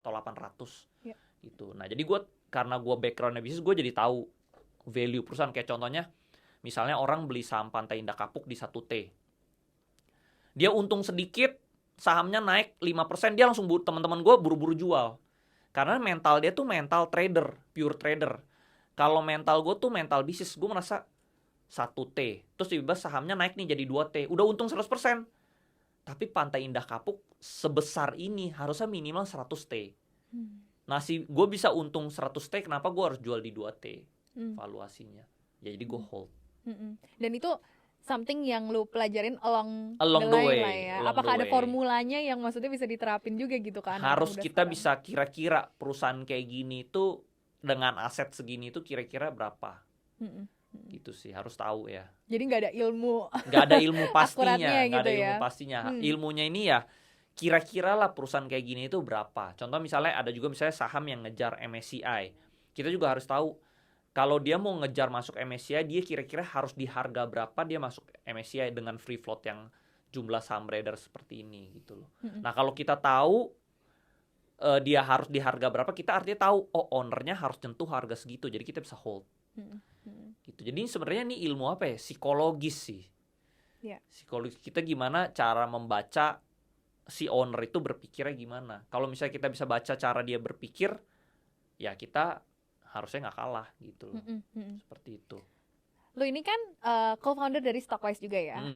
atau 800 Iya. gitu. Nah, jadi gue karena gue backgroundnya bisnis, gue jadi tahu value perusahaan. Kayak contohnya, misalnya orang beli saham Pantai Indah Kapuk di 1T. Dia untung sedikit, sahamnya naik 5%, dia langsung teman-teman gue buru-buru jual. Karena mental dia tuh mental trader, pure trader. Kalau mental gue tuh mental bisnis, gue merasa 1T, terus tiba-tiba sahamnya naik nih jadi 2T, udah untung 100%. Tapi Pantai Indah Kapuk sebesar ini harusnya minimal 100T. Nah, gue bisa untung 100T, kenapa gue harus jual di 2T valuasinya? Ya jadi gue hold. Dan itu something yang lu pelajarin along Along the the line way, lah ya. along Apakah the ada way. formulanya yang maksudnya bisa diterapin juga gitu ke anak Harus muda kita sekarang? bisa kira-kira perusahaan kayak gini tuh dengan aset segini tuh kira-kira berapa. Gitu sih, harus tahu ya. Jadi nggak ada ilmu Nggak ada ilmu pastinya, akuratnya nggak gitu ada ilmu ya. pastinya. Ilmunya ini ya kira-kira lah perusahaan kayak gini itu berapa. Contoh misalnya ada juga misalnya saham yang ngejar MSCI. Kita juga harus tahu kalau dia mau ngejar masuk MSCI, dia kira-kira harus di harga berapa dia masuk MSCI dengan free float yang jumlah saham beredar seperti ini gitu loh. Nah, kalau kita tahu dia harus di harga berapa, kita artinya tahu ownernya harus nyentuh harga segitu, jadi kita bisa hold. Gitu. Jadi sebenarnya ini ilmu apa ya? Psikologis sih. Yeah. Psikologis kita gimana cara membaca si owner itu berpikirnya gimana. Kalau misalnya kita bisa baca cara dia berpikir, ya kita harusnya nggak kalah gitu loh. Seperti itu. Lu ini kan co-founder dari Stockwise juga ya.